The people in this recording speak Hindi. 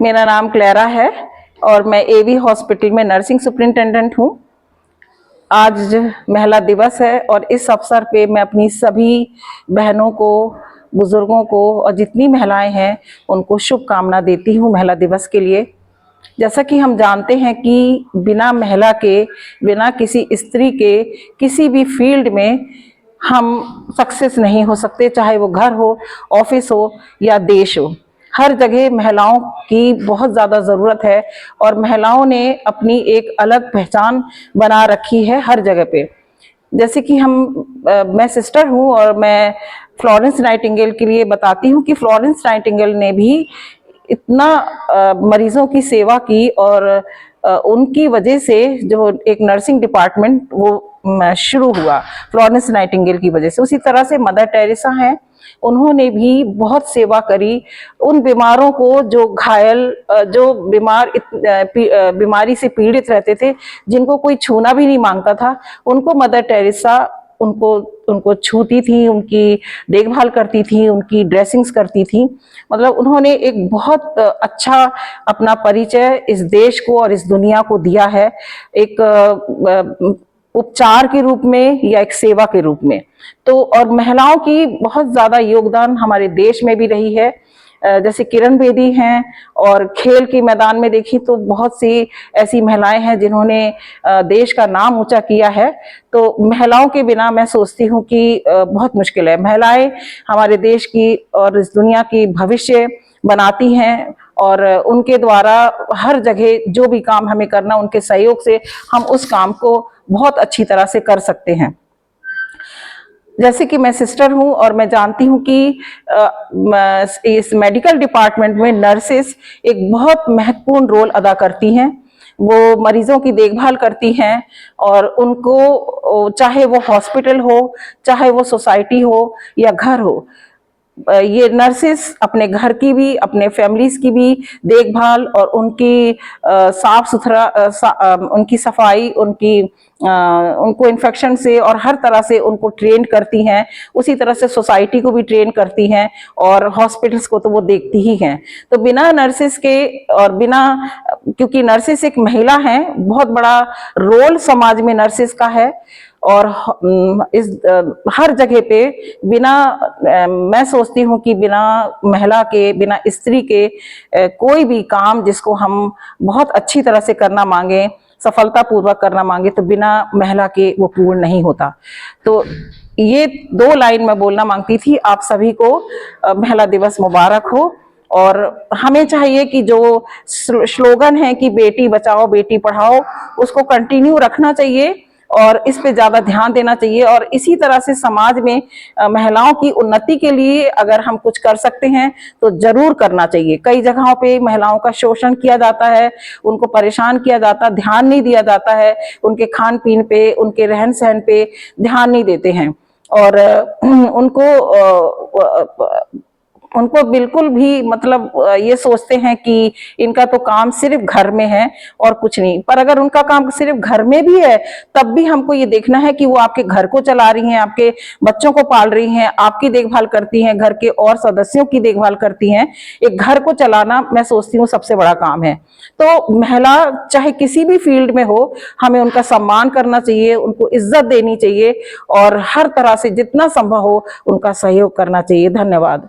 मेरा नाम क्लेरा है और मैं एवी हॉस्पिटल में नर्सिंग सुपरिंटेंडेंट हूँ। आज महिला दिवस है और इस अवसर पे मैं अपनी सभी बहनों को, बुजुर्गों को और जितनी महिलाएं हैं उनको शुभकामना देती हूँ महिला दिवस के लिए। जैसा कि हम जानते हैं कि बिना महिला के, बिना किसी स्त्री के किसी भी फील्ड में हम सक्सेस नहीं हो सकते, चाहे वो घर हो, ऑफिस हो या देश हो। हर जगह महिलाओं की बहुत ज़्यादा ज़रूरत है और महिलाओं ने अपनी एक अलग पहचान बना रखी है हर जगह पे। जैसे कि मैं सिस्टर हूँ और मैं फ्लोरेंस नाइटिंगेल के लिए बताती हूँ कि फ्लोरेंस नाइटिंगेल ने भी इतना मरीजों की सेवा की और उनकी वजह से जो एक नर्सिंग डिपार्टमेंट वो शुरू हुआ फ्लोरेंस नाइटिंगेल की वजह से। उसी तरह से मदर टेरेसा हैं, उन्होंने भी बहुत सेवा करी उन बीमारों को जो घायल, जो बीमारी से पीड़ित रहते थे, जिनको कोई छूना भी नहीं मांगता था, उनको मदर टेरेसा उनको छूती थी, उनकी देखभाल करती थी, उनकी ड्रेसिंग्स करती थी। मतलब उन्होंने एक बहुत अच्छा अपना परिचय इस देश को और इस दुनिया को दिया है, एक उपचार के रूप में या एक सेवा के रूप में। तो और महिलाओं की बहुत ज्यादा योगदान हमारे देश में भी रही है। जैसे किरण बेदी हैं, और खेल के मैदान में देखी तो बहुत सी ऐसी महिलाएं हैं जिन्होंने देश का नाम ऊंचा किया है। तो महिलाओं के बिना मैं सोचती हूँ कि बहुत मुश्किल है। महिलाएं हमारे देश की और इस दुनिया की भविष्य बनाती हैं और उनके द्वारा हर जगह जो भी काम हमें करना, उनके सहयोग से हम उस काम को बहुत अच्छी तरह से कर सकते हैं। जैसे कि मैं सिस्टर हूं और मैं जानती हूं कि इस मेडिकल डिपार्टमेंट में नर्सेस एक बहुत महत्वपूर्ण रोल अदा करती हैं। वो मरीजों की देखभाल करती हैं और उनको, चाहे वो हॉस्पिटल हो, चाहे वो सोसाइटी हो या घर हो, ये नर्सेस अपने घर की भी, अपने फैमिलीज की भी देखभाल और उनकी साफ सुथरा, उनकी सफाई, उनको इन्फेक्शन से और हर तरह से उनको ट्रेन करती हैं। उसी तरह से सोसाइटी को भी ट्रेन करती हैं और हॉस्पिटल्स को तो वो देखती ही हैं। तो बिना नर्सेस के और क्योंकि नर्सेस एक महिला हैं, बहुत बड़ा रोल समाज में नर्सेस का है और इस हर जगह पे मैं सोचती हूँ कि बिना महिला के, बिना स्त्री के कोई भी काम जिसको हम बहुत अच्छी तरह से करना मांगे, सफलता पूर्वक करना मांगे, तो बिना महिला के वो पूर्ण नहीं होता। तो ये 2 लाइन मैं बोलना मांगती थी। आप सभी को महिला दिवस मुबारक हो। और हमें चाहिए कि जो स्लोगन है कि बेटी बचाओ बेटी पढ़ाओ, उसको कंटिन्यू रखना चाहिए और इस पे ज्यादा ध्यान देना चाहिए। और इसी तरह से समाज में महिलाओं की उन्नति के लिए अगर हम कुछ कर सकते हैं तो जरूर करना चाहिए। कई जगहों पे महिलाओं का शोषण किया जाता है, उनको परेशान किया जाता, ध्यान नहीं दिया जाता है, उनके खान पीन पे, उनके रहन सहन पे ध्यान नहीं देते हैं और उनको बिल्कुल भी, मतलब ये सोचते हैं कि इनका तो काम सिर्फ घर में है और कुछ नहीं। पर अगर उनका काम सिर्फ घर में भी है, तब भी हमको ये देखना है कि वो आपके घर को चला रही हैं, आपके बच्चों को पाल रही हैं, आपकी देखभाल करती हैं, घर के और सदस्यों की देखभाल करती हैं। एक घर को चलाना मैं सोचती हूँ सबसे बड़ा काम है। तो महिला चाहे किसी भी फील्ड में हो, हमें उनका सम्मान करना चाहिए, उनको इज्जत देनी चाहिए और हर तरह से जितना संभव हो उनका सहयोग करना चाहिए। धन्यवाद।